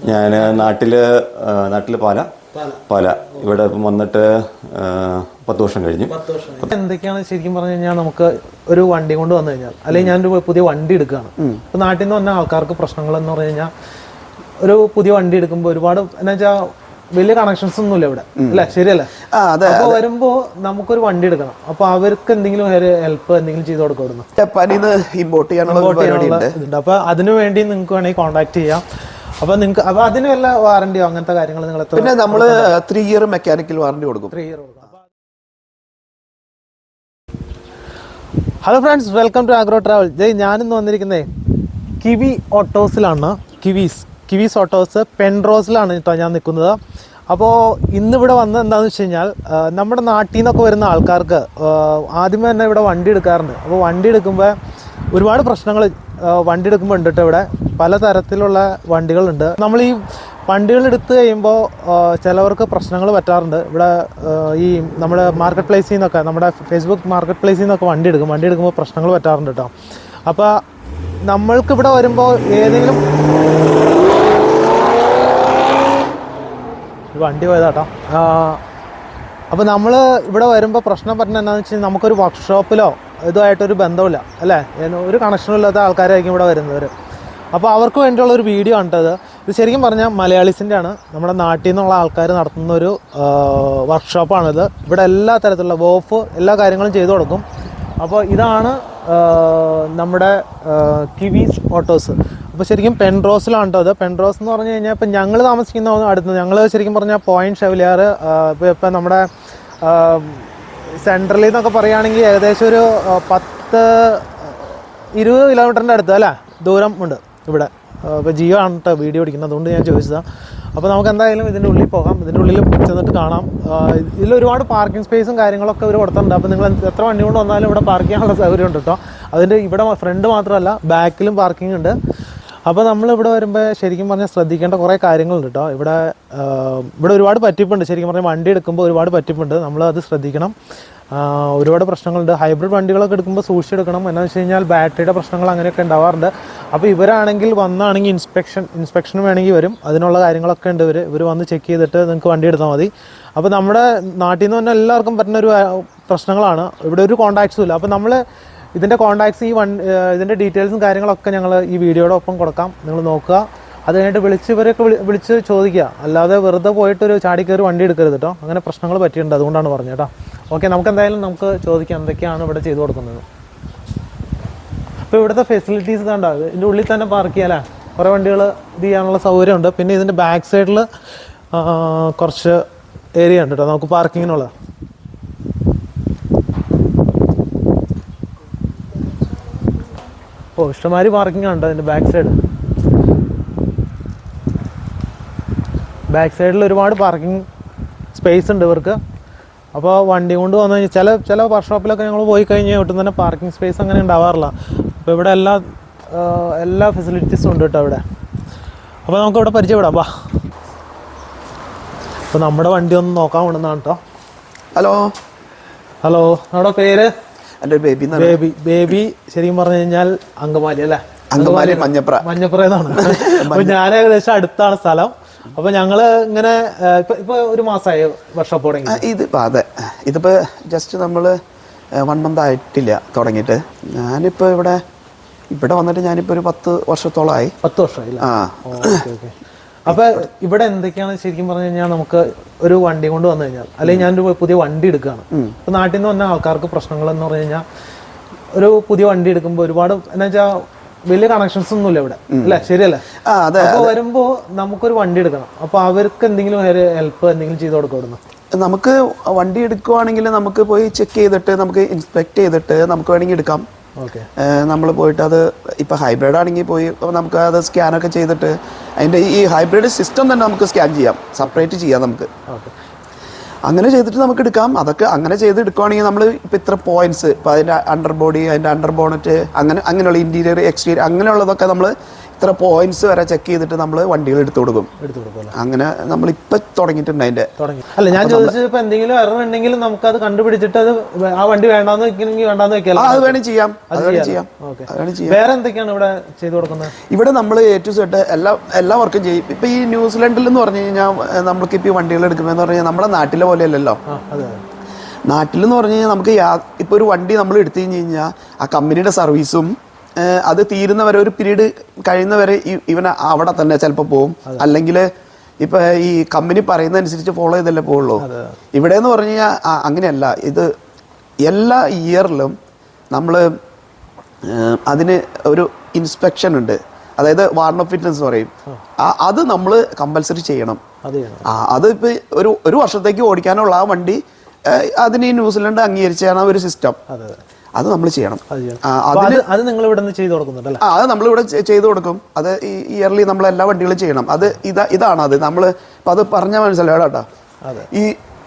ഞാൻ നാട്ടില് പാല ഇവിടെ വന്നിട്ട് 10 വർഷം കഴിഞ്ഞു. എന്തൊക്കെയാണ് ശരിക്കും പറഞ്ഞു കഴിഞ്ഞാൽ നമുക്ക് ഒരു വണ്ടി കൊണ്ട് വന്നു കഴിഞ്ഞാൽ, അല്ലെങ്കിൽ ഞാനൊരു പുതിയ വണ്ടി എടുക്കുകയാണ്. ഇപ്പൊ നാട്ടിൽ നിന്ന് വന്ന ആൾക്കാർക്ക് പ്രശ്നങ്ങൾ എന്ന് പറഞ്ഞു കഴിഞ്ഞാൽ, ഒരു പുതിയ വണ്ടി എടുക്കുമ്പോൾ ഒരുപാട് എന്നാ വെച്ചാൽ വലിയ കണക്ഷൻസ് ഒന്നുമില്ല ഇവിടെ, അല്ലെ? ശരിയല്ലേ? അപ്പൊ വരുമ്പോ നമുക്കൊരു വണ്ടി എടുക്കണം. അപ്പൊ അവർക്ക് എന്തെങ്കിലും ഹെൽപ്പ് എന്തെങ്കിലും ചെയ്ത് കൊടുക്കണം. ജപ്പാനിന്ന് ഇമ്പോർട്ട് ചെയ്യാനുള്ള. അപ്പൊ അതിനു വേണ്ടി നിങ്ങൾക്ക് വേണമെങ്കിൽ കോൺടാക്ട് ചെയ്യാം. അപ്പൊ നിങ്ങൾക്ക് അപ്പൊ അതിന് വല്ല വാറന്റിയോ അങ്ങനത്തെ കാര്യങ്ങൾ നിങ്ങൾ? പിന്നെ നമ്മള് 3 ഇയർ മെക്കാനിക്കൽ വാറന്റി കൊടുക്കും. 3 ഇയർ കൊടുക്കും. Hello friends, welcome to agro travel. ഞാനിന്ന് വന്നിരിക്കുന്നേ കിവി ഓട്ടോസിലാണ്. കിവീസ് ഓട്ടോസ് പെൻറോസിലാണ് കേട്ടോ ഞാൻ നിൽക്കുന്നത്. അപ്പോൾ ഇന്നിവിടെ വന്നത് എന്താണെന്ന് വെച്ച് കഴിഞ്ഞാൽ, നമ്മുടെ നാട്ടിൽ നിന്നൊക്കെ വരുന്ന ആൾക്കാർക്ക് ആദ്യമേ തന്നെ ഇവിടെ വണ്ടി എടുക്കാറുണ്ട്. അപ്പോൾ വണ്ടി എടുക്കുമ്പോൾ ഒരുപാട് പ്രശ്നങ്ങൾ വണ്ടി എടുക്കുമ്പോൾ ഉണ്ട് കേട്ടോ. ഇവിടെ പലതരത്തിലുള്ള വണ്ടികളുണ്ട്. നമ്മൾ ഈ വണ്ടികൾ എടുത്തു കഴിയുമ്പോൾ ചിലവർക്ക് പ്രശ്നങ്ങൾ പറ്റാറുണ്ട്. ഇവിടെ ഈ നമ്മുടെ മാർക്കറ്റ് പ്ലേസിൽ നിന്നൊക്കെ, നമ്മുടെ ഫേസ്ബുക്ക് മാർക്കറ്റ് പ്ലേസിൽ നിന്നൊക്കെ വണ്ടി എടുക്കുമ്പോൾ പ്രശ്നങ്ങൾ പറ്റാറുണ്ട് കേട്ടോ. അപ്പോൾ നമ്മൾക്കിവിടെ വരുമ്പോൾ ഏതെങ്കിലും വണ്ടി പോയതാട്ടോ. അപ്പോൾ നമ്മൾ ഇവിടെ വരുമ്പോൾ പ്രശ്നം പറ്റുന്നത് എന്താണെന്ന് വെച്ച് കഴിഞ്ഞാൽ, നമുക്കൊരു വർക്ക്ഷോപ്പിലോ ഇതുമായിട്ടൊരു ബന്ധമില്ല, അല്ലേ? ഒരു കണക്ഷനും ഇല്ലാത്ത ആൾക്കാരായിരിക്കും ഇവിടെ വരുന്നവർ. അപ്പോൾ അവർക്ക് വേണ്ടിയുള്ള ഒരു വീഡിയോ ആണിട്ടത്. ഇത് ശരിക്കും പറഞ്ഞാൽ മലയാളീസിൻ്റെ ആണ്. നമ്മുടെ നാട്ടിൽ നിന്നുള്ള ആൾക്കാർ നടത്തുന്ന ഒരു വർക്ക്ഷോപ്പാണിത്. ഇവിടെ എല്ലാ തരത്തിലുള്ള വോഫ് എല്ലാ കാര്യങ്ങളും ചെയ്തു കൊടുക്കും. അപ്പോൾ ഇതാണ് നമ്മുടെ കിവീസ് ഓട്ടോസ്. അപ്പോൾ ശരിക്കും പെൻറോസിലാണ് കേട്ടോ. അത് പെൻറോസ് എന്ന് പറഞ്ഞു കഴിഞ്ഞാൽ ഇപ്പം ഞങ്ങൾ താമസിക്കുന്ന അടുത്ത്, ഞങ്ങൾ ശരിക്കും പറഞ്ഞാൽ പോയിൻറ്റ് ഷെവലിയാർ, ഇപ്പം നമ്മുടെ സെൻട്രലിൽ നിന്നൊക്കെ പറയുകയാണെങ്കിൽ ഏകദേശം ഒരു 10-20 കിലോമീറ്ററിൻ്റെ അടുത്ത് അല്ലേ ദൂരം ഉണ്ട് ഇവിടെ. ഇപ്പോൾ ജിയോ ആണ് കേട്ടോ വീഡിയോ പിടിക്കുന്നത്, അതുകൊണ്ട് ഞാൻ ചോദിച്ചതാണ്. അപ്പോൾ നമുക്ക് എന്തായാലും ഇതിൻ്റെ ഉള്ളിൽ പോകാം, ഇതിൻ്റെ ഉള്ളിൽ ചെന്നിട്ട് കാണാം. ഇതിൽ ഒരുപാട് പാർക്കിംഗ് സ്പേസും കാര്യങ്ങളൊക്കെ ഇവർ കൊടുത്തിട്ടുണ്ട്. അപ്പോൾ നിങ്ങൾ എത്ര വണ്ടി കൊണ്ട് വന്നാലും ഇവിടെ പാർക്ക് ചെയ്യാനുള്ള സൗകര്യം ഉണ്ട് കേട്ടോ. അതിൻ്റെ ഇവിടെ ഫ്രണ്ട് മാത്രമല്ല ബാക്കിലും പാർക്കിംഗ് ഉണ്ട്. അപ്പോൾ നമ്മളിവിടെ വരുമ്പോൾ ശരിക്കും പറഞ്ഞാൽ ശ്രദ്ധിക്കേണ്ട കുറേ കാര്യങ്ങളുണ്ട് കേട്ടോ. ഇവിടെ ഒരുപാട് പറ്റിപ്പുണ്ട്. ശരിക്കും പറഞ്ഞാൽ വണ്ടി എടുക്കുമ്പോൾ ഒരുപാട് പറ്റിപ്പുണ്ട്, നമ്മളത് ശ്രദ്ധിക്കണം. ഒരുപാട് പ്രശ്നങ്ങളുണ്ട്. ഹൈബ്രിഡ് വണ്ടികളൊക്കെ എടുക്കുമ്പോൾ സൂക്ഷിച്ചെടുക്കണം. എന്താണെന്ന് വെച്ച് കഴിഞ്ഞാൽ ബാറ്ററിയുടെ പ്രശ്നങ്ങൾ അങ്ങനെയൊക്കെ ഉണ്ടാവാറുണ്ട്. അപ്പോൾ ഇവരാണെങ്കിൽ വന്നാണെങ്കിൽ ഇൻസ്പെക്ഷന് വേണമെങ്കിൽ വരും. അതിനുള്ള കാര്യങ്ങളൊക്കെ ഉണ്ട്. ഇവർ വന്ന് ചെക്ക് ചെയ്തിട്ട് നിങ്ങൾക്ക് വണ്ടി എടുത്താൽ മതി. അപ്പോൾ നമ്മുടെ നാട്ടിൽ നിന്ന് തന്നെ എല്ലാവർക്കും പറ്റുന്ന ഒരു പ്രശ്നങ്ങളാണ്. ഇവിടെ ഒരു കോൺടാക്ട്സും ഇല്ല. അപ്പോൾ നമ്മൾ ഇതിൻ്റെ കോൺടാക്ട്സ് ഇതിൻ്റെ ഡീറ്റെയിൽസും കാര്യങ്ങളൊക്കെ ഞങ്ങൾ ഈ വീഡിയോയുടെ ഒപ്പം കൊടുക്കാം, നിങ്ങൾ നോക്കുക. അത് കഴിഞ്ഞിട്ട് വിളിച്ച് ചോദിക്കുക. അല്ലാതെ വെറുതെ പോയിട്ടൊരു ചാടിക്കയറി വണ്ടി എടുക്കരുത് കേട്ടോ. അങ്ങനെ പ്രശ്നങ്ങൾ പറ്റിയിട്ടുണ്ട്, അതുകൊണ്ടാണ് പറഞ്ഞത് കേട്ടോ. ഓക്കെ, നമുക്ക് ചോദിക്കാം എന്തൊക്കെയാണ് ഇവിടെ ചെയ്തു കൊടുക്കുന്നത്. അപ്പോൾ ഇവിടുത്തെ ഫെസിലിറ്റീസ് കണ്ടോ, ഇതിൻ്റെ ഉള്ളിൽ തന്നെ പാർക്ക് ചെയ്യാലേ, കുറേ വണ്ടികൾ ഇത് ചെയ്യാനുള്ള സൗകര്യമുണ്ട്. പിന്നെ ഇതിൻ്റെ ബാക്ക് സൈഡിൽ കുറച്ച് ഏരിയ ഉണ്ട് കേട്ടോ നമുക്ക് പാർക്കിങ്ങിനുള്ള. ഇഷ്ടംമാതിരി പാർക്കിംഗ് ഉണ്ട് അതിൻ്റെ ബാക്ക് സൈഡിൽ ഒരുപാട് പാർക്കിംഗ് സ്പേസ് ഉണ്ട് ഇവർക്ക്. അപ്പോൾ വണ്ടി കൊണ്ട് വന്നു കഴിഞ്ഞാൽ ചില വർക്ക്ഷോപ്പിലൊക്കെ ഞങ്ങൾ പോയി കഴിഞ്ഞാൽ ഒട്ടും തന്നെ പാർക്കിംഗ് സ്പേസ് അങ്ങനെ ഉണ്ടാവാറില്ല. അപ്പോൾ ഇവിടെ എല്ലാ ഫെസിലിറ്റീസും ഉണ്ട് കേട്ടോ ഇവിടെ. അപ്പോൾ നമുക്കിവിടെ പരിചയപ്പെടാം. അപ്പോൾ നമ്മുടെ വണ്ടി ഒന്ന് നോക്കാൻ കൊണ്ടുവന്നാണ് കേട്ടോ. ഹലോ, നമ്മുടെ പേര്? എൻ്റെ ബേബി. ശരിക്കും പറഞ്ഞു കഴിഞ്ഞാൽ അങ്കമാലി അല്ലേ? മഞ്ഞപ്ര എന്നാണ്. അപ്പോൾ ഞാൻ ഏകദേശം അടുത്താണ് സ്ഥലം. അപ്പോൾ ഞങ്ങൾ ഇങ്ങനെ ഇപ്പൊ 1 മാസമായി വർക്ക്ഷോപ്പ് തുടങ്ങി. ഇതിപ്പോ ജസ്റ്റ് നമ്മൾ 1 മന്ത് ആയിട്ടില്ല തുടങ്ങിയിട്ട്. ഞാനിപ്പോൾ ഇവിടെ വന്നിട്ട് ഞാനിപ്പോൾ ഒരു 10 വർഷത്തോളമായി. 10 വർഷമായി. അപ്പൊ ഇവിടെ എന്തൊക്കെയാണ് ശരിക്കും പറഞ്ഞു കഴിഞ്ഞാൽ, നമുക്ക് ഒരു വണ്ടി കൊണ്ട് വന്നു കഴിഞ്ഞാൽ, അല്ലെങ്കിൽ ഞാനൊരു പുതിയ വണ്ടി എടുക്കുകയാണ്. ഇപ്പൊ നാട്ടിൽ നിന്ന് വന്ന ആൾക്കാർക്ക് പ്രശ്നങ്ങൾ എന്ന് പറഞ്ഞു കഴിഞ്ഞാൽ, ഒരു പുതിയ വണ്ടി എടുക്കുമ്പോൾ ഒരുപാട് എന്നാ വെച്ചാൽ വലിയ കണക്ഷൻസ് ഒന്നുമില്ല ഇവിടെ, അല്ലേ? ശരിയല്ലേ? അപ്പോൾ വരുമ്പോ നമുക്കൊരു വണ്ടി എടുക്കണം. അപ്പൊ അവർക്ക് എന്തെങ്കിലും ഹെൽപ്പ് എന്തെങ്കിലും ചെയ്ത് കൊടുക്കണം. നമുക്ക് വണ്ടി എടുക്കുവാണെങ്കിൽ നമുക്ക് പോയി ചെക്ക് ചെയ്തിട്ട് നമുക്ക് ഇൻസ്പെക്ട് ചെയ്തിട്ട് നമുക്ക് വേണമെങ്കിൽ എടുക്കാം. നമ്മൾ പോയിട്ട് അത് ഇപ്പോൾ ഹൈബ്രിഡ് ആണെങ്കിൽ പോയി നമുക്ക് അത് സ്കാനൊക്കെ ചെയ്തിട്ട് അതിൻ്റെ ഈ ഹൈബ്രിഡ് സിസ്റ്റം തന്നെ നമുക്ക് സ്കാൻ ചെയ്യാം, സെപ്പറേറ്റ് ചെയ്യാം നമുക്ക്. അങ്ങനെ ചെയ്തിട്ട് നമുക്ക് എടുക്കാം. അതൊക്കെ അങ്ങനെ ചെയ്ത് എടുക്കുകയാണെങ്കിൽ നമ്മൾ ഇപ്പോൾ ഇത്ര പോയിന്റ്സ്, ഇപ്പോൾ അതിൻ്റെ അണ്ടർ ബോഡി, അതിൻ്റെ അണ്ടർ ബോണറ്റ്, അങ്ങനെയുള്ള ഇൻറ്റീരിയർ, എക്സ്റ്റീരിയർ അങ്ങനെയുള്ളതൊക്കെ നമ്മൾ ഇത്ര പോയിന്റ്സ് വരെ ചെക്ക് ചെയ്തിട്ട് നമ്മൾ വണ്ടികൾ എടുത്തു കൊടുക്കും. അങ്ങനെ നമ്മളിപ്പോൾ തുടങ്ങിയിട്ടുണ്ട് അതിൻ്റെ. അല്ല ഞാൻ ചോദിച്ചത് ഇപ്പൊ എന്തെങ്കിലും എറർ ഉണ്ടെങ്കിലും നമുക്ക് അത് കണ്ടുപിടിച്ചിട്ട് അത് ആ വണ്ടി വേണ്ടാന്ന് വെക്കണമെങ്കിൽ വേണ്ടാന്ന് വെക്കാം. അത് വേണം ചെയ്യാം, അത് വേണം ചെയ്യാം. വേറെ എന്തൊക്കെയാണ് ഇവിടെ ചെയ്തു കൊടുക്കുന്നത്? ഇവിടെ നമ്മൾ A to Z എല്ലാ വർക്കും ചെയ്യും. ഇപ്പൊ ഈ ന്യൂസിലൻഡിൽ എന്ന് പറഞ്ഞു കഴിഞ്ഞാൽ നമ്മൾക്ക് ഇപ്പൊ ഈ വണ്ടികൾ എടുക്കുന്നതെന്ന് പറഞ്ഞാൽ നമ്മുടെ നാട്ടിലെ പോലെയല്ലല്ലോ. നാട്ടിലെന്ന് പറഞ്ഞു കഴിഞ്ഞാൽ നമുക്ക് ഇപ്പൊ ഒരു വണ്ടി നമ്മൾ എടുത്തു കഴിഞ്ഞ് കഴിഞ്ഞാൽ ആ കമ്പനിയുടെ സർവീസും അത് തീരുന്നവരെ ഒരു പീരീഡ് കഴിയുന്നവരെ ഇവൻ അവിടെ തന്നെ ചിലപ്പോൾ പോകും. അല്ലെങ്കിൽ ഇപ്പൊ ഈ കമ്പനി പറയുന്നതനുസരിച്ച് ഫോളോ ചെയ്തല്ലേ പോവുള്ളൂ. ഇവിടെ എന്ന് പറഞ്ഞു കഴിഞ്ഞാൽ അങ്ങനെയല്ല. ഇത് എല്ലാ ഇയറിലും നമ്മൾ അതിന് ഒരു ഇൻസ്പെക്ഷൻ ഉണ്ട്. അതായത് വാർൺ ഓഫ് ഫിറ്റ്നസ് എന്ന് പറയും. അത് നമ്മൾ കമ്പൽസറി ചെയ്യണം. അത് ഇപ്പൊ ഒരു വർഷത്തേക്ക് ഓടിക്കാനുള്ള ആ വണ്ടി അതിന് ഈ ന്യൂസിലൻഡ് അംഗീകരിച്ചാണ് ഒരു സിസ്റ്റം. അത് നമ്മൾ ചെയ്യണം. അത് നിങ്ങൾ ഇവിടെ ചെയ്തു കൊടുക്കുന്നുണ്ടല്ലേ? അത് നമ്മളിവിടെ ചെയ്തു കൊടുക്കും. അത് ഈ ഇയർലി നമ്മൾ എല്ലാ വണ്ടികളും ചെയ്യണം. അത് ഇതാണ് അത് നമ്മൾ ഇപ്പം അത് പറഞ്ഞാൽ മനസ്സിലായി കേട്ടോ. ഈ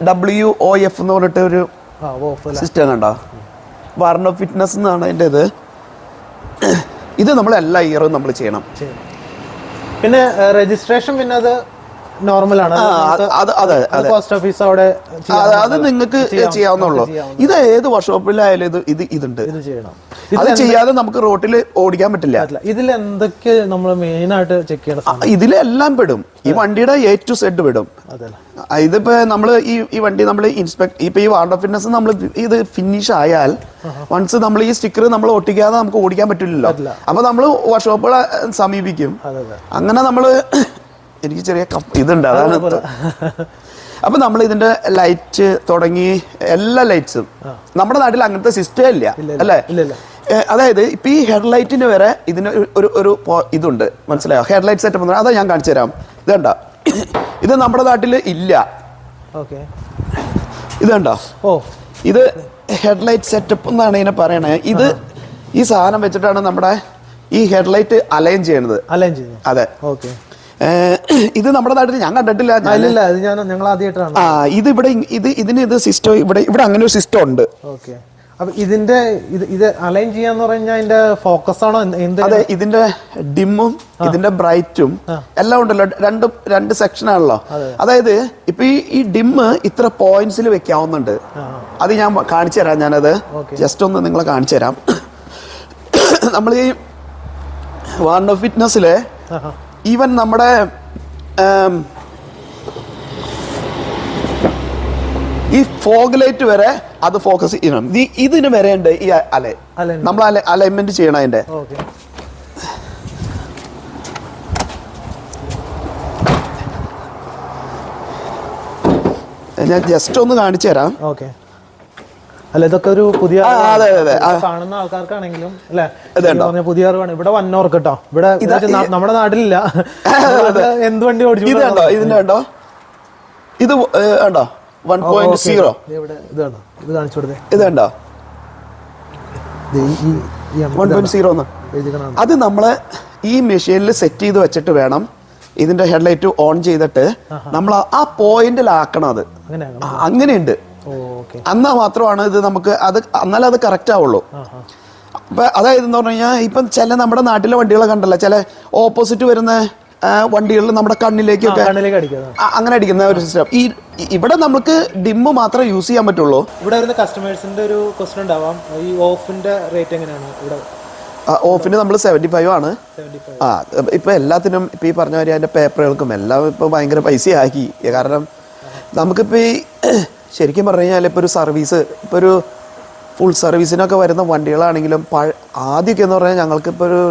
WOF എന്ന് പറഞ്ഞിട്ട് ഒരു സിസ്റ്റം കണ്ടോ, വാർൺ ഓഫ് ഫിറ്റ്നസ് എന്നാണ് അതിൻ്റെ ഇത് നമ്മൾ എല്ലാ ഇയറും നമ്മൾ ചെയ്യണം. പിന്നെ രജിസ്ട്രേഷൻ പിന്നെ അത് നോർമലാണ്. പോസ്റ്റ് ഓഫീസ് അവിടെ അത് നിങ്ങൾക്ക് ചെയ്യാവുന്നുള്ളൂ. ഇത് ഏത് വർക്ക്ഷോപ്പിലായാലും ഇതുണ്ട്. അത് ചെയ്യാതെ നമുക്ക് റോട്ടിൽ ഓടിക്കാൻ പറ്റില്ല. ഇതിൽ എന്തൊക്കെ നമ്മൾ മെയിൻ ആയിട്ട് ചെക്ക് ചെയ്യണം? ഇതിലെല്ലാം പെടും. ഈ വണ്ടിയുടെ A to Z പെടും. ഇതിപ്പോ നമ്മള് ഈ വണ്ടി നമ്മൾ ഇപ്പൊ ഈ വാർൺ ഓഫ് ഫിറ്റ്നസ് നമ്മൾ ഇത് ഫിനിഷ് ആയാൽ വൺസ് നമ്മൾ ഈ സ്റ്റിക്കർ നമ്മൾ ഒട്ടിക്കാതെ നമുക്ക് ഓടിക്കാൻ പറ്റില്ലല്ലോ. അപ്പൊ നമ്മൾ വർക്ക്ഷോപ്പുകളെ സമീപിക്കും. അങ്ങനെ നമ്മള് എനിക്ക് ചെറിയ ഇതുണ്ട്, അതാണ്. അപ്പൊ നമ്മൾ ഇതിന്റെ ലൈറ്റ് തുടങ്ങി എല്ലാ ലൈറ്റ്സും നമ്മുടെ നാട്ടിൽ അങ്ങനത്തെ സിസ്റ്റം ഇല്ല അല്ലേ? അതായത് ഇപ്പൊ ഈ ഹെഡ്ലൈറ്റിന് വരെ ഇതിന് ഒരു ഇതുണ്ട്, മനസ്സിലായോ? ഹെഡ്ലൈറ്റ് സെറ്റപ്പ് അതാ ഞാൻ കാണിച്ചു തരാം. ഇത് കണ്ടോ, ഇത് നമ്മുടെ നാട്ടിൽ ഇല്ല. ഇത് കണ്ടോ, ഇത് ഹെഡ്ലൈറ്റ് സെറ്റപ്പ് എന്നാണ് ഇതിനെ പറയണേ. ഈ സാധനം വെച്ചിട്ടാണ് നമ്മുടെ ഈ ഹെഡ്ലൈറ്റ് അലൈൻ ചെയ്യണത്. അതെ, ഇത് നമ്മുടെ നാട്ടിൽ ഞാൻ കണ്ടിട്ടില്ല. ഇത് ഇവിടെ ഇതിന് സിസ്റ്റം ഇവിടെ അങ്ങനെ ഒരു സിസ്റ്റം ഉണ്ട്. അപ്പൊ ഇത് അലൈൻ ചെയ്യാന്ന് പറഞ്ഞാൽ അതിന്റെ ഫോക്കസ് ആണോ? അതെ, ഇതിന്റെ ഡിമ്മും ഇതിന്റെ ബ്രൈറ്റും എല്ലാം ഉണ്ടല്ലോ. രണ്ട് സെക്ഷൻ ആണല്ലോ. അതായത് ഇപ്പൊ ഈ ഡിമ്മ് ഇത്ര പോയിന്റ്സിൽ വെക്കാവുന്നുണ്ട്. അത് ഞാൻ കാണിച്ചു തരാം. ഞാനത് ജസ്റ്റ് ഒന്ന് നിങ്ങളെ കാണിച്ചു തരാം. നമ്മൾ ഈ വാർൺ ഓഫ് ഫിറ്റ്നസ്സില് ഈവൻ നമ്മുടെ ഈ ഫോഗ് ലൈറ്റ് വരെ അത് ഫോക്കസ് ചെയ്യണം. ഇതിന് വരെ ഉണ്ട് ഈ നമ്മൾ അലൈൻമെന്റ് ചെയ്യണം അതിന്റെ. ഞാൻ ജസ്റ്റ് ഒന്ന് കാണിച്ചു തരാം. അല്ല, ഇതൊക്കെ ഒരു പുതിയ കാണുന്ന ആൾക്കാർക്കാണെങ്കിലും അല്ലെ പുതിയ അറിവാണ്. ഇവിടെ വന്നവർക്ക് കേട്ടോ, ഇവിടെ നമ്മുടെ നാട്ടിലില്ല. എന്ത് വണ്ടി ഓടിച്ചു? ഇത് കണ്ടോ, ഇതിന്റെ കണ്ടോ, ഇത് കണ്ടോ 1.0. ഇത് കാണിച്ചു കൊടുത്തേ. ഇത് കണ്ടോ 1.0. അത് നമ്മള് ഈ മെഷീനിൽ സെറ്റ് ചെയ്ത് വെച്ചിട്ട് വേണം ഇതിന്റെ ഹെഡ്ലൈറ്റ് ഓൺ ചെയ്തിട്ട് നമ്മൾ ആ പോയിന്റിലാക്കണം. അത് അങ്ങനെയുണ്ട്. എന്നാൽ മാത്രമാണ് ഇത് നമുക്ക് എന്നാലേ അത് കറക്റ്റ് ആവുള്ളൂ. അപ്പൊ അതായത് എന്ന് പറഞ്ഞു കഴിഞ്ഞാൽ ഇപ്പം ചില നമ്മുടെ നാട്ടിലെ വണ്ടികളെ കണ്ടല്ലോ, ചില ഓപ്പോസിറ്റ് വരുന്ന വണ്ടികളിൽ നമ്മുടെ കണ്ണിലേക്കൊക്കെ അങ്ങനെ അടിക്കുന്ന ഒരു സിസ്റ്റം. ഇവിടെ നമുക്ക് ഡിമ്മ് മാത്രമേ യൂസ് ചെയ്യാൻ പറ്റുള്ളൂ. ഇവിടെ വരുന്ന കസ്റ്റമേഴ്സിന്റെ ഒരു ക്വസ്റ്റ്യൻ ഉണ്ടാവാം, ഈ ഓഫിന്റെ റേറ്റ് എങ്ങനെയാണ് ഇവിടെ? ഓഫിന് നമ്മൾ 75 ആണ്. ഇപ്പൊ എല്ലാത്തിനും ഇപ്പൊ ഈ പറഞ്ഞ മാതിരി അതിന്റെ പേപ്പറുകൾക്കും എല്ലാം ഇപ്പൊ ഭയങ്കര പൈസയാക്കി. കാരണം നമുക്കിപ്പോ ഈ ശരിക്കും പറഞ്ഞു കഴിഞ്ഞാൽ ഇപ്പോൾ ഒരു സർവീസ്, ഇപ്പോൾ ഒരു ഫുൾ സർവീസിനൊക്കെ വരുന്ന വണ്ടികളാണെങ്കിലും ആദ്യമൊക്കെ എന്ന് പറഞ്ഞാൽ ഞങ്ങൾക്കിപ്പോൾ ഒരു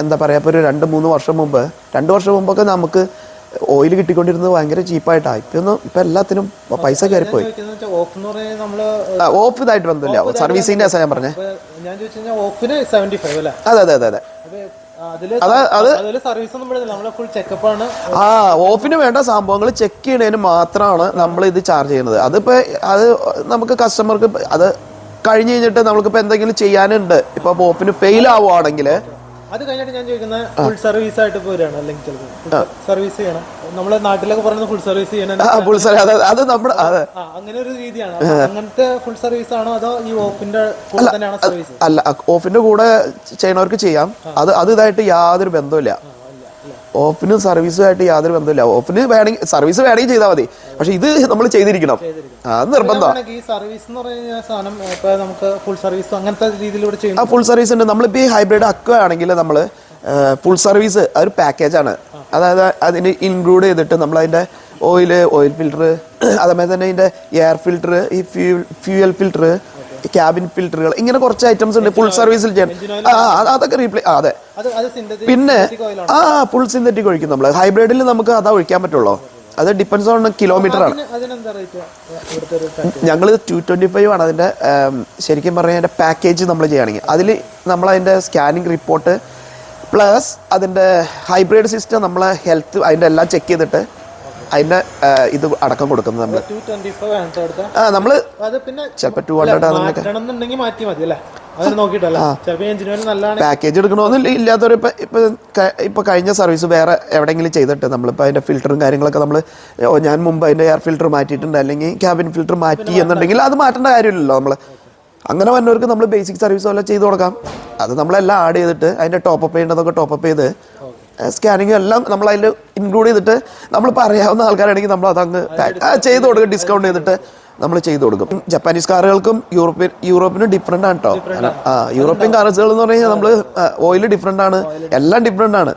എന്താ പറയുക, ഇപ്പോൾ ഒരു 2-3 വർഷം മുമ്പ് 2 വർഷം മുമ്പൊക്കെ നമുക്ക് ഓയിൽ കിട്ടിക്കൊണ്ടിരുന്നത് ഭയങ്കര ചീപ്പായിട്ടാണ്. ഇപ്പം എല്ലാത്തിനും പൈസ കയറിപ്പോയി. ഓഫ് ഇതായിട്ട് ബന്ധമില്ല, സർവീസിൻ്റെ കേസാണ് ഞാൻ പറഞ്ഞത്. അതെ അതെ അതെ അതെ. ഓഫിന് വേണ്ട സംഭവങ്ങൾ ചെക്ക് ചെയ്യുന്നതിന് മാത്രമാണ് നമ്മൾ ഇത് ചാർജ് ചെയ്യുന്നത്. അത് നമുക്ക് കസ്റ്റമർക്ക് അത് കഴിഞ്ഞ് കഴിഞ്ഞിട്ട് നമ്മൾക്കിപ്പോൾ എന്തെങ്കിലും ചെയ്യാനുണ്ട്, ഇപ്പോൾ ഓഫിന് ഫെയിൽ ആവുകയാണെങ്കിൽ അത് കഴിഞ്ഞിട്ട് ഞാൻ ചോദിക്കുന്നത് ഫുൾ സർവീസ് ആയിട്ട് ഇപ്പോൾ വരികയാണ്, അല്ലെങ്കിൽ ചിലപ്പോൾ സർവീസ് ചെയ്യണം. നമ്മളെ നാട്ടിലൊക്കെ പറയുന്നത് ഫുൾ സർവീസ് ചെയ്യണം, അത് നമ്മുടെ അങ്ങനെ ഒരു രീതിയാണ്. അങ്ങനത്തെ ഫുൾ സർവീസ് ആണോ അതോ ഈ ഓഫിന്റെ കൂടെ തന്നെയാണോ സർവീസ്? അല്ല, ഓഫിന്റെ കൂടെ ചെയ്യണവർക്ക് ചെയ്യാം. അത് ഇതായിട്ട് യാതൊരു ബന്ധമില്ല. ഓഫിനും സർവീസുമായിട്ട് യാതൊരു ബന്ധമില്ല. ഓഫിന് വേണമെങ്കിൽ സർവീസ് വേണമെങ്കിൽ ചെയ്താൽ മതി, പക്ഷെ ഇത് നമ്മൾ ചെയ്തിരിക്കണം, അത് നിർബന്ധമാണ്. ഈ സർവീസ് എന്ന് പറയുന്ന സാധനം ഇപ്പൊ നമുക്ക് ഫുൾ സർവീസ് അങ്ങനത്തെ രീതിയിലൂടെ ചെയ്യും. ഫുൾ സർവീസ് ഉണ്ട്. നമ്മളിപ്പോൾ ഈ ഹൈബ്രിഡ് അക്വ ആണെങ്കിൽ നമ്മൾ ഫുൾ സർവീസ് ഒരു പാക്കേജാണ്. അതായത് അതിന് ഇൻക്ലൂഡ് ചെയ്തിട്ട് നമ്മൾ അതിൻ്റെ ഓയിൽ ഫിൽറ്റർ, അതേമാതിരി തന്നെ അതിൻ്റെ എയർ ഫിൽറ്റർ, ഈ ഫ്യൂവൽ ഫിൽറ്റർ, ക്യാബിൻ ഫിൽറ്ററുകൾ, ഇങ്ങനെ കുറച്ച് ഐറ്റംസ് ഉണ്ട് ഫുൾ സർവീസിൽ ചെയ്യാൻ. അതൊക്കെ അതെ. പിന്നെ ഫുൾ സിന്തറ്റിക് ഒഴിക്കും നമ്മൾ. ഹൈബ്രിഡിൽ നമുക്ക് അതാ ഒഴിക്കാൻ പറ്റുള്ളൂ. അത് ഡിപ്പെൻസ് ഓൺ കിലോമീറ്റർ ആണ്. ഞങ്ങൾ 225 ആണ് അതിൻ്റെ ശരിക്കും പറഞ്ഞാൽ അതിൻ്റെ പാക്കേജ് നമ്മൾ ചെയ്യുകയാണെങ്കിൽ. അതിൽ നമ്മളതിൻ്റെ സ്കാനിങ് റിപ്പോർട്ട് പ്ലസ് അതിൻ്റെ ഹൈബ്രിഡ് സിസ്റ്റം നമ്മളെ ഹെൽത്ത് അതിൻ്റെ എല്ലാം ചെക്ക് ചെയ്തിട്ട് അതിൻ്റെ ഇത് അടക്കം കൊടുക്കുന്നത് നമ്മൾ. നമ്മൾ ചിലപ്പോൾ 200 പാക്കേജ് എടുക്കണമെന്നില്ല. ഇല്ലാത്തവർ ഇപ്പൊ കഴിഞ്ഞ സർവീസ് വേറെ എവിടെയെങ്കിലും ചെയ്തിട്ട് നമ്മളിപ്പോൾ അതിൻ്റെ ഫിൽറ്ററും കാര്യങ്ങളൊക്കെ നമ്മൾ ഞാൻ മുമ്പ് അതിൻ്റെ എയർ ഫിൽറ്റർ മാറ്റിയിട്ടുണ്ട്, അല്ലെങ്കിൽ ക്യാബിൻ ഫിൽറ്റർ മാറ്റി എന്നുണ്ടെങ്കിൽ അത് മാറ്റേണ്ട കാര്യമില്ലല്ലോ. നമ്മൾ അങ്ങനെ വന്നവർക്ക് നമ്മൾ ബേസിക് സർവീസ് പോലെ ചെയ്ത് കൊടുക്കാം. അത് നമ്മളെല്ലാം ആഡ് ചെയ്തിട്ട് അതിൻ്റെ ടോപ്പപ്പ് ചെയ്യേണ്ടതൊക്കെ ടോപ്പപ്പ് ചെയ്ത് സ്കാനിങ് എല്ലാം നമ്മൾ അതിൽ ഇൻക്ലൂഡ് ചെയ്തിട്ട് നമ്മളിപ്പോൾ അറിയാവുന്ന ആൾക്കാരാണെങ്കിൽ നമ്മൾ അതങ്ങ് ചെയ്ത് കൊടുക്കും, ഡിസ്കൗണ്ട് ചെയ്തിട്ട് നമ്മൾ ചെയ്ത് കൊടുക്കും. ജപ്പാനീസ് കാറുകൾക്കും യൂറോപ്പിനും ഡിഫറെൻ്റ് ആണ് കേട്ടോ. യൂറോപ്യൻ കാറുകൾ എന്ന് പറഞ്ഞു കഴിഞ്ഞാൽ നമ്മൾ ഓയിൽ ഡിഫറെൻ്റ് ആണ്, എല്ലാം ഡിഫറെൻ്റ് ആണ്.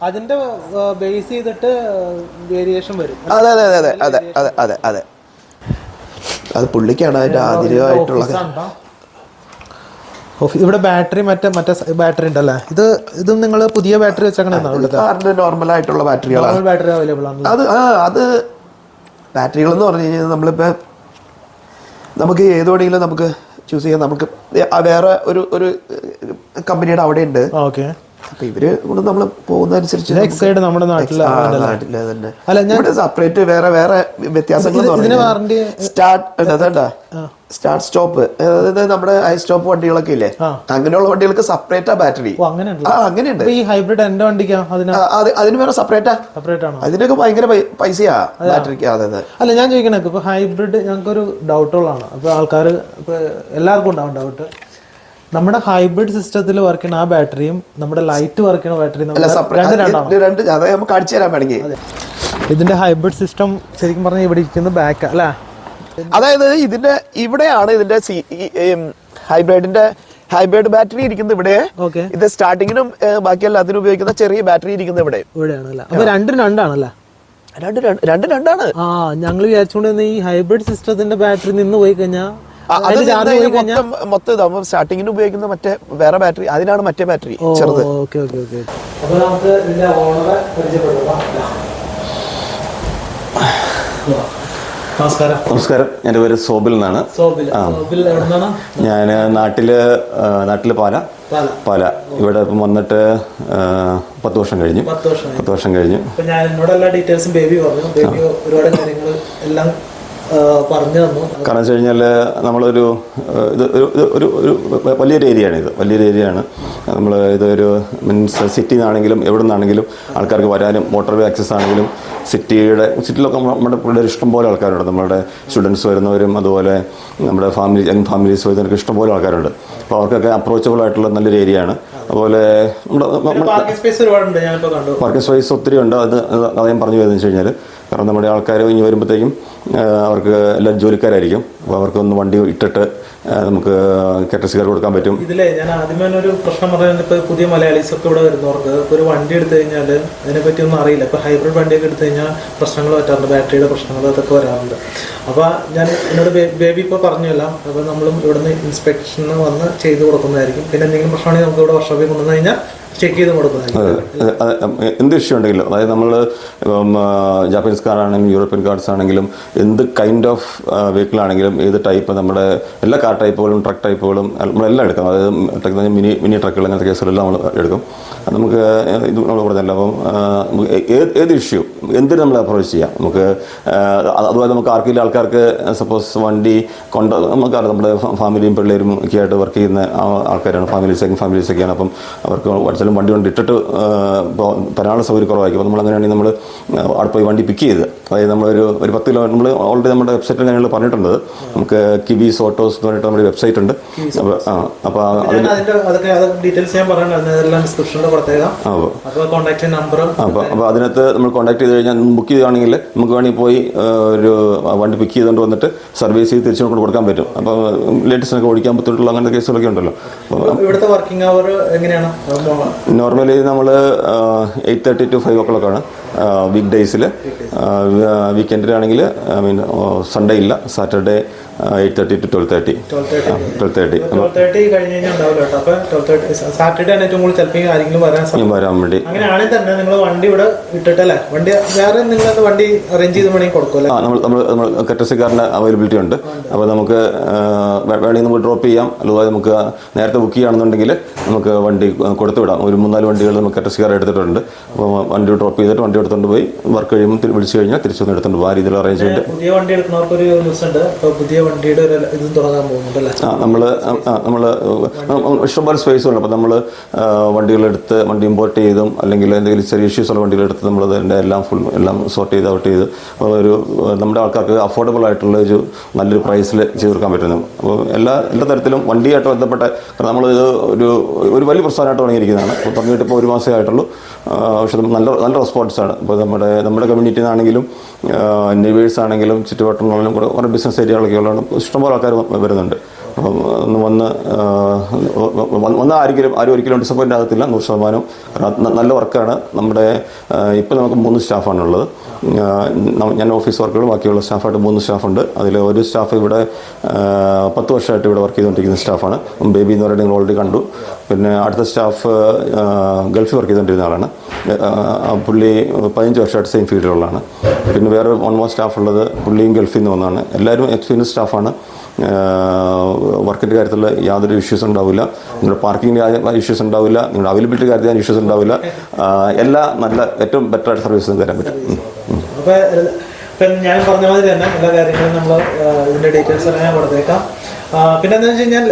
അതിന്റെ ബേസ് ചെയ്തിട്ട് വേരിയേഷൻ വരും. അതെ അതെ അതെ അതെ അതെ അതെ അതെ അത് പുള്ളിക്കാണ് അതിൻ്റെ ആധികാരികമായിട്ടുള്ളത്. ഇവിടെ ബാറ്ററി മറ്റേ ബാറ്ററി ഉണ്ടല്ലേ, ഇതും നിങ്ങൾ പുതിയ ബാറ്ററി വെച്ചേക്കണേ? നോർമൽ ആയിട്ടുള്ള ബാറ്ററികളാണ്. ബാറ്ററി അവൈലബിൾ ആണ്. അത് ബാറ്ററികൾ എന്ന് പറഞ്ഞു കഴിഞ്ഞാൽ നമ്മളിപ്പോൾ നമുക്ക് ഏത് വേണമെങ്കിലും നമുക്ക് ചൂസ് ചെയ്യാം. നമുക്ക് വേറെ ഒരു കമ്പനിയുടെ അവിടെ ഉണ്ട്. ഓക്കെ. അപ്പൊ ഇവര് കൊണ്ട് നമ്മൾ പോകുന്നതനുസരിച്ച് നമ്മുടെ നാട്ടിലെ തന്നെ സെപ്പറേറ്റ് വേറെ വ്യത്യാസങ്ങൾ സ്റ്റാർട്ട് സ്റ്റോപ്പ്, അതായത് നമ്മുടെ ഐ സ്റ്റോപ്പ് വണ്ടികളൊക്കെ ഇല്ലേ, അങ്ങനെയുള്ള വണ്ടികൾക്ക് സെപ്പറേറ്റ് ബാറ്ററി അങ്ങനെയുണ്ട്. ഈ ഹൈബ്രിഡ് എന്റെ വണ്ടിക്കാ അതിന് വേറെ സെപ്പറേറ്റ് ആണ്. അതിനൊക്കെ ഭയങ്കര പൈസയാ ബാറ്ററിക്ക്. അതെ. അല്ല, ഞാൻ ചോദിക്കണേ, ഇപ്പൊ ഹൈബ്രിഡ് ഞങ്ങൾക്കൊരു ഡൗട്ടുകളാണ്. അപ്പൊ ആൾക്കാർ ഇപ്പൊ എല്ലാവർക്കും ഉണ്ടാവും ഡൗട്ട്. നമ്മുടെ ഹൈബ്രിഡ് സിസ്റ്റത്തിൽ വർക്ക് ചെയ്യുന്ന ആ ബാറ്ററിയും നമ്മുടെ ലൈറ്റ് വർക്ക് ചെയ്യുന്ന ബാറ്ററിയും നമുക്ക് അടിച്ചു തരാൻ വേണമെങ്കിൽ. ഇതിന്റെ ഹൈബ്രിഡ് സിസ്റ്റം ശരിക്കും പറഞ്ഞാൽ ഇവിടെ ഇരിക്കുന്ന ബാക്ക് അല്ലേ, അതായത് ഇതിന്റെ ഇവിടെയാണ് ഇതിന്റെ ഹൈബ്രിഡ് ബാറ്ററി ഇരിക്കുന്നത് ഇവിടെ. ഇത് സ്റ്റാർട്ടിങ്ങിനും ബാക്കി എല്ലാത്തിനും ഉപയോഗിക്കുന്ന ചെറിയ ബാറ്ററി ഇരിക്കുന്നത് ഇവിടെയാണല്ലേ. അപ്പൊ രണ്ടാണല്ലേ? രണ്ടാണ്. ഞങ്ങൾ വിചാരിച്ചുകൊണ്ട് ഈ ഹൈബ്രിഡ് സിസ്റ്റത്തിന്റെ ബാറ്ററി നിന്ന് പോയി കഴിഞ്ഞാൽ മൊത്തം സ്റ്റാർട്ടിങ്ങിന് ഉപയോഗിക്കുന്ന മറ്റേ വേറെ ബാറ്ററി, അതിനാണ് മറ്റേ ബാറ്ററി ചെറുത്. നമസ്കാരം, എൻ്റെ പേര് സോബിൽ എന്നാണ്. ഞാൻ നാട്ടില് പാല. ഇവിടെ ഇപ്പം വന്നിട്ട് 10 വർഷം കഴിഞ്ഞു. 10 വർഷം കഴിഞ്ഞു. കാരണം വെച്ച് കഴിഞ്ഞാൽ നമ്മളൊരു ഒരു വലിയൊരു ഏരിയയാണ്. വലിയൊരു ഏരിയയാണ്. നമ്മൾ ഇതൊരു മീൻസ് സിറ്റിയിൽ നിന്നാണെങ്കിലും എവിടെ നിന്നാണെങ്കിലും ആൾക്കാർക്ക് വരാനും മോട്ടോർ വേ ആക്സസ് ആണെങ്കിലും സിറ്റിയിലൊക്കെ നമ്മുടെ പിള്ളേർ ഇഷ്ടംപോലെ ആൾക്കാരുണ്ട്. നമ്മുടെ സ്റ്റുഡൻസ് വരുന്നവരും അതുപോലെ നമ്മുടെ യങ് ഫാമിലീസ് വരുന്നവർക്ക് ഇഷ്ടംപോലെ ആൾക്കാരുണ്ട്. അപ്പോൾ അവർക്കൊക്കെ അപ്രോച്ചബിൾ ആയിട്ടുള്ള നല്ലൊരു ഏരിയയാണ്. അതുപോലെ പാർക്കിംഗ് സ്പേസ് ഒത്തിരി ഉണ്ട്. അത് ഞാൻ പറഞ്ഞു വരുന്നത് വെച്ച് കഴിഞ്ഞാൽ, കാരണം നമ്മുടെ ആൾക്കാർ ഇനി വരുമ്പോഴത്തേക്കും അവർക്ക് എല്ലാം ജോലിക്കാരായിരിക്കും. അപ്പോൾ അവർക്കൊന്ന് വണ്ടി ഇട്ടിട്ട് നമുക്ക് കെട്ടസിക്കാർ കൊടുക്കാൻ പറ്റും. ഇതിലെ ഞാൻ ആദ്യമേ ഒരു പ്രശ്നം പറയുന്നത്, ഇപ്പോൾ പുതിയ മലയാളീസ് ഒക്കെ ഇവിടെ വരുന്നവർക്ക് ഒരു വണ്ടി എടുത്തു കഴിഞ്ഞാൽ അതിനെപ്പറ്റി ഒന്നും അറിയില്ല. ഇപ്പോൾ ഹൈബ്രിഡ് വണ്ടിയൊക്കെ എടുത്തു കഴിഞ്ഞാൽ പ്രശ്നങ്ങൾ പറ്റാറുണ്ട്, ബാറ്ററിയുടെ പ്രശ്നങ്ങൾ അതൊക്കെ വരാറുണ്ട്. അപ്പോൾ എന്നോട് ബേബി ഇപ്പോൾ പറഞ്ഞല്ല, അപ്പോൾ നമ്മളും ഇവിടുന്ന് ഇൻസ്പെക്ഷന് വന്ന് ചെയ്ത് കൊടുക്കുന്നതായിരിക്കും. പിന്നെ എന്തെങ്കിലും പ്രശ്നമാണെങ്കിൽ നമുക്ക് ഇവിടെ വർക്ക്ഷോപ്പിൽ കൊണ്ടുവന്ന് കഴിഞ്ഞാൽ ചെക്ക് ചെയ്ത് കൊടുക്കുന്നതായിരിക്കും. എന്ത് ഇഷ്യൂ ഉണ്ടെങ്കിലും, അതായത് നമ്മൾ ജാപ്പനീസ് കാറാണെങ്കിലും യൂറോപ്യൻ കാർസ് ആണെങ്കിലും എന്ത് കൈൻഡ് ഓഫ് വെഹിക്കിൾ ആണെങ്കിലും ഏത് ടൈപ്പ്, നമ്മുടെ എല്ലാ കാർ ടൈപ്പുകളും ട്രക്ക് ടൈപ്പുകളും നമ്മളെല്ലാം എടുക്കാം. അതായത് മിനി ട്രക്കുകൾ അങ്ങനത്തെ കേസുകളെല്ലാം നമ്മൾ എടുക്കും. നമുക്ക് ഇത് നമ്മൾ പറഞ്ഞല്ലോ. അപ്പം ഏത് ഇഷ്യൂ എന്തിനും നമ്മൾ അപ്രോച്ച് ചെയ്യാം. നമുക്ക് അതുപോലെ നമുക്ക് ആൾക്കാർക്ക് സപ്പോസ് വണ്ടി നമുക്കറിയാം, നമ്മുടെ ഫാമിലിയും പിള്ളേരും ഒക്കെ ആയിട്ട് വർക്ക് ചെയ്യുന്ന ആൾക്കാരാണ്, ഫാമിലീസൊക്കെയാണ്. അപ്പം അവർക്ക് കുറച്ചാലും വണ്ടി കൊണ്ട് ഇട്ടിട്ട് ഇപ്പോൾ തരാനുള്ള സൗകര്യക്കുറവായിരിക്കും. അപ്പോൾ നമ്മൾ അങ്ങനെയാണെങ്കിൽ നമ്മൾ അവിടെ പോയി വണ്ടി പിക്ക് ചെയ്ത്, അതായത് നമ്മളൊരു 10 കിലോമീറ്റർ നമ്മൾ ഓൾറെഡി നമ്മുടെ വെബ്സൈറ്റിൽ കാര്യങ്ങൾ പറഞ്ഞിട്ടുണ്ട്. നമുക്ക് കിവീസ് ഓട്ടോസ് എന്ന് പറഞ്ഞിട്ട് നമ്മുടെ വെബ്സൈറ്റ് ഉണ്ട്. അപ്പോൾ അപ്പോൾ അതിനകത്ത് നമ്മൾ കോൺടാക്ട് ചെയ്ത് കഴിഞ്ഞാൽ ബുക്ക് ചെയ്യുകയാണെങ്കിൽ നമുക്ക് വേണമെങ്കിൽ പോയി ഒരു വണ്ടി പിക്ക് ചെയ്തുകൊണ്ട് വന്നിട്ട് സർവീസ് ചെയ്ത് തിരിച്ചു കൊണ്ട് കൊടുക്കാൻ പറ്റും. അപ്പോൾ ലേറ്റസ്റ്റിനൊക്കെ ഓടിക്കാൻ ബുദ്ധിമുട്ടുള്ള അങ്ങനത്തെ കേസുകളൊക്കെ ഉണ്ടല്ലോ. ഇവിടുത്തെ വർക്കിംഗ് അവർ എങ്ങനെയാണ്? നോർമലി നമ്മൾ 8:30 to 5 o'clock ആണ് വീക്ക് ഡേയ്സിൽ. വീക്കെൻഡിലാണെങ്കിൽ സൺഡേ ഇല്ല, സാറ്റർഡേ 8:30 to 12:30. 12:30 കഴിഞ്ഞ് കഴിഞ്ഞാൽ ഉണ്ടാവില്ല കേട്ടോ. അപ്പോൾ 12:30 സാറ്റർഡേ ആണ് ഏറ്റവും കൂടുതൽ ചിലപ്പോൾ ആരെങ്കിലും വരാൻ വേണ്ടി. അങ്ങനെയാണെങ്കിൽ തന്നെ നിങ്ങൾ വണ്ടി ഇവിടെ ഇട്ടിട്ടല്ലേ, വണ്ടി വേറെ നിങ്ങൾ വണ്ടി അറേഞ്ച് ചെയ്ത് വേണമെങ്കിൽ കൊടുക്കുമല്ലോ. നമ്മൾ കറ്റസിക്കാരൻ്റെ അവൈലബിലിറ്റി ഉണ്ട്. അപ്പോൾ നമുക്ക് വേണമെങ്കിൽ നമുക്ക് ഡ്രോപ്പ് ചെയ്യാം, അതുപോലെ നമുക്ക് നേരത്തെ ബുക്ക് ചെയ്യുകയാണെന്നുണ്ടെങ്കിൽ നമുക്ക് വണ്ടി കൊടുത്തു വിടാം. ഒരു 3-4 വണ്ടികൾ നമുക്ക് കറ്റസിക്കാർ എടുത്തിട്ടുണ്ട്. അപ്പോൾ വണ്ടി ഡ്രോപ്പ് ചെയ്തിട്ട് വണ്ടി എടുത്തുകൊണ്ട് പോയി വർക്ക് കഴിയുമ്പോൾ വിളിച്ചു കഴിഞ്ഞാൽ തിരിച്ചു വന്ന് എടുത്തുകൊണ്ട് പോകും. ആ രീതിയിൽ അറേഞ്ച്മെന്റ്. പുതിയ വണ്ടി എടുക്കുന്നവർക്ക് ഒരു ന്യൂസ് ഉണ്ട്. ഇപ്പോൾ പുതിയ വണ്ടിയുടെ ഒരു ഇതും തുടങ്ങാൻ പോകുന്നുണ്ടല്ലേ? നമ്മൾ ഇഷ്ടംപോലെ സ്പേസ് ഉണ്ട്. അപ്പോൾ നമ്മൾ വണ്ടികളെടുത്ത് വണ്ടി ഇമ്പോർട്ട് ചെയ്തും അല്ലെങ്കിൽ എന്തെങ്കിലും ചെറിയ ഇഷ്യൂസ് ഉള്ള വണ്ടികളെടുത്ത് നമ്മൾ അതിൻ്റെ എല്ലാം സോർട്ട് ചെയ്ത് ഔട്ട് ചെയ്ത് ഒരു നമ്മുടെ ആൾക്കാർക്ക് അഫോർഡബിൾ ആയിട്ടുള്ള ഒരു നല്ലൊരു പ്രൈസിൽ ചെയ്ത് കൊടുക്കാൻ പറ്റുന്നു. അപ്പോൾ എല്ലാ തരത്തിലും വണ്ടിയായിട്ട് ബന്ധപ്പെട്ട, കാരണം നമ്മളിത് ഒരു വലിയ പ്രസ്ഥാനമായിട്ട് തുടങ്ങിയിരിക്കുന്നതാണ്. അപ്പോൾ തുടങ്ങിയിട്ട് ഇപ്പോൾ 1 മാസമേ ആയിട്ടുള്ളൂ. പക്ഷേ നല്ല റെസ്പോൺസാണ്. ഇപ്പോൾ നമ്മുടെ കമ്മ്യൂണിറ്റിയിൽ നിന്നാണെങ്കിലും നെയ്ബേഴ്സ് ആണെങ്കിലും ചുറ്റുവട്ടങ്ങളിലും കുറേ ബിസിനസ് ഏരിയകളൊക്കെ ഉള്ളതാണ് ഇഷ്ടംപോലെ ആൾക്കാർ വരുന്നുണ്ട്. അപ്പം ഒന്ന് ആരും ഒരിക്കലും ഡിസപ്പോയിൻ്റ് ആകത്തില്ല, 100%. നല്ല വർക്കാണ്. ഇപ്പോൾ നമുക്ക് 3 സ്റ്റാഫാണുള്ളത്. ഞാൻ ഓഫീസ് വർക്കുകൾ, ബാക്കിയുള്ള സ്റ്റാഫായിട്ട് 3 സ്റ്റാഫുണ്ട്. അതിൽ ഒരു സ്റ്റാഫ് ഇവിടെ 10 വർഷമായിട്ട് ഇവിടെ വർക്ക് ചെയ്തുകൊണ്ടിരിക്കുന്ന സ്റ്റാഫാണ്. ബേബി എന്ന് പറയുന്നത് നിങ്ങൾ ഓൾറെഡി കണ്ടു. പിന്നെ അടുത്ത സ്റ്റാഫ് ഗൾഫിൽ വർക്ക് ചെയ്തുകൊണ്ടിരുന്ന ആളാണ്. പുള്ളി 15 വർഷമായിട്ട് സെയിം ഫീൽഡിലുള്ളതാണ്. പിന്നെ വേറെ 1 more സ്റ്റാഫ് ഉള്ളത്, പുള്ളിയും ഗൾഫിൽ നിന്ന് വന്നതാണ്. എല്ലാവരും എക്സ്പീരിയൻസ് സ്റ്റാഫാണ്. വർക്കിൻ്റെ കാര്യത്തിൽ യാതൊരു ഇഷ്യൂസ് ഉണ്ടാവില്ല. നിങ്ങളുടെ പാർക്കിങ്ങിൻ്റെ ഇഷ്യൂസ് ഉണ്ടാവില്ല. നിങ്ങളുടെ അവൈലബിലിറ്റി കാര്യത്തിൽ ഇഷ്യൂസ് ഉണ്ടാവില്ല. ഏറ്റവും ബെറ്റർ ആയിട്ട് സർവീസ് തരാൻ പറ്റും. അപ്പോൾ ഞാൻ പറഞ്ഞ മാതിരി തന്നെ എല്ലാ കാര്യങ്ങളും നമ്മൾ ഇതിൻ്റെ ഡീറ്റെയിൽസ് എല്ലാം ഞാൻ കൊടുത്തേക്കാം. പിന്നെ എന്താണെന്ന് വെച്ച് കഴിഞ്ഞാൽ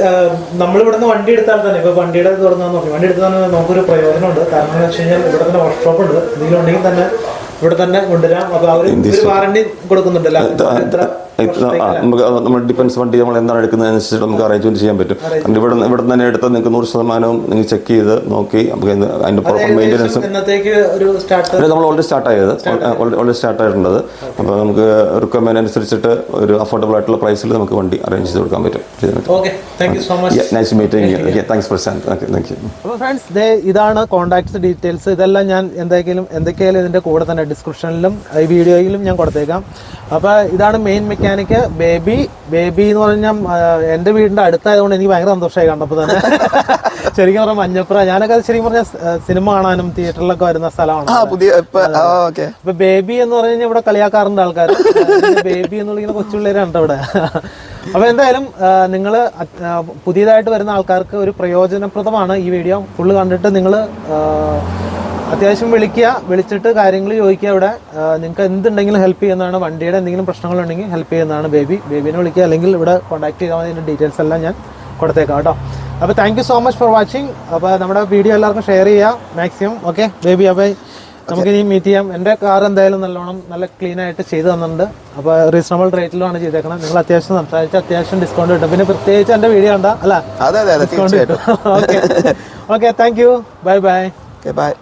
നമ്മളിവിടെ നിന്ന് വണ്ടി എടുത്താൽ തന്നെ, ഇപ്പോൾ വണ്ടിയുടെ തുടങ്ങാന്ന് പറഞ്ഞു, വണ്ടി എടുത്താൽ തന്നെ നമുക്കൊരു പ്രയോജനമുണ്ട്. കാരണം എന്ന് വെച്ച് കഴിഞ്ഞാൽ ഇവിടെ തന്നെ വർക്ക്ഷോപ്പ് ഉണ്ട്. എന്തെങ്കിലും ഉണ്ടെങ്കിൽ തന്നെ ഇവിടെ തന്നെ കൊണ്ടുവരാം. അപ്പോൾ അവർ വാറണ്ടി കൊടുക്കുന്നുണ്ടല്ലോ. നമുക്ക് നമ്മൾ ഡിപ്പെൻസ് വണ്ടി നമ്മൾ എന്താണ് എടുക്കുന്നതനുസരിച്ച് നമുക്ക് അറേഞ്ച്മെന്റ് ചെയ്യാൻ പറ്റും. ഇവിടെ തന്നെ എടുത്താൽ നിങ്ങൾക്ക് 100% നിങ്ങൾ ചെക്ക് ചെയ്ത് നോക്കി നമുക്ക് അതിന്റെ പ്രോപ്പർ മെയിൻ്റെനൻസും നമ്മൾ ഓൾറെഡി സ്റ്റാർട്ട് ആയിട്ടുള്ളത്. അപ്പോൾ നമുക്ക് റിക്വയർമെന്റ് അനുസരിച്ചിട്ട് ഒരു അഫോർഡബിൾ ആയിട്ടുള്ള പ്രൈസിൽ നമുക്ക് വണ്ടി അറേഞ്ച് ചെയ്ത് കൊടുക്കാൻ പറ്റും. Nice meeting you. Thanks for thank you. അപ്പോൾ ഫ്രണ്ട്സ്, ഇതാണ് കോൺടാക്ട്സ് ഡീറ്റെയിൽസ്. ഇതെല്ലാം ഞാൻ എന്തൊക്കെയായാലും ഇതിൻ്റെ കൂടെ തന്നെ ഡിസ്ക്രിപ്ഷനിലും ഈ വീഡിയോയിലും ഞാൻ കൊടുത്തേക്കാം. അപ്പോൾ ഇതാണ് മെയിൻ മെക്കാനിക്ക് ബേബി എന്ന് പറഞ്ഞാൽ എൻ്റെ വീടിൻ്റെ അടുത്തായതുകൊണ്ട് എനിക്ക് ഭയങ്കര സന്തോഷമായി കണ്ടപ്പോൾ തന്നെ. ശരിക്കും പറഞ്ഞാൽ മഞ്ഞപ്പുറ, ഞാനൊക്കെ ശരിക്കും പറഞ്ഞാൽ സിനിമ കാണാനും തിയേറ്ററിലൊക്കെ വരുന്ന സ്ഥലമാണ്. അപ്പൊ ബേബി എന്ന് പറഞ്ഞു കഴിഞ്ഞാൽ ഇവിടെ കളിയാക്കാറുണ്ട് ആൾക്കാർ. ബേബി എന്ന് വിളിക്കുന്ന കൊച്ചുപിള്ളേരുണ്ട് ഇവിടെ. അപ്പോൾ എന്തായാലും നിങ്ങൾ പുതിയതായിട്ട് വരുന്ന ആൾക്കാർക്ക് ഒരു പ്രയോജനപ്രദമാണ് ഈ വീഡിയോ. ഫുള്ള് കണ്ടിട്ട് നിങ്ങൾ അത്യാവശ്യം വിളിച്ചിട്ട് കാര്യങ്ങൾ ചോദിക്കുക. ഇവിടെ നിങ്ങൾക്ക് എന്തുണ്ടെങ്കിലും ഹെൽപ്പ് ചെയ്യുന്നതാണ്. വണ്ടിയുടെ എന്തെങ്കിലും പ്രശ്നങ്ങളുണ്ടെങ്കിൽ ഹെൽപ്പ് ചെയ്യുന്നതാണ്. ബേബിനെ വിളിക്കുക, അല്ലെങ്കിൽ ഇവിടെ കോൺടാക്ട് ചെയ്താൽ മതി. ഇതിൻ്റെ ഡീറ്റെയിൽസ് എല്ലാം ഞാൻ കൊടുത്തേക്കാം കേട്ടോ. അപ്പോൾ thank you so much for watching. അപ്പോൾ നമ്മുടെ വീഡിയോ എല്ലാവർക്കും ഷെയർ ചെയ്യുക മാക്സിമം. ഓക്കെ ബേബി, അപ്പോൾ നമുക്കിനി മീറ്റ് ചെയ്യാം. എൻ്റെ കാർ എന്തായാലും നല്ല ക്ലീൻ ആയിട്ട് ചെയ്ത് തന്നിട്ടുണ്ട്. അപ്പോൾ റീസണബിൾ റേറ്റിലാണ് ചെയ്തേക്കണം. നിങ്ങൾ അത്യാവശ്യം സംസാരിച്ച് അത്യാവശ്യം ഡിസ്കൗണ്ട് കിട്ടും. പിന്നെ പ്രത്യേകിച്ച് എൻ്റെ വീഡിയോ കണ്ടാ അല്ല ഡിസ്കൗണ്ട് കിട്ടും. Okay thank you. ബൈ.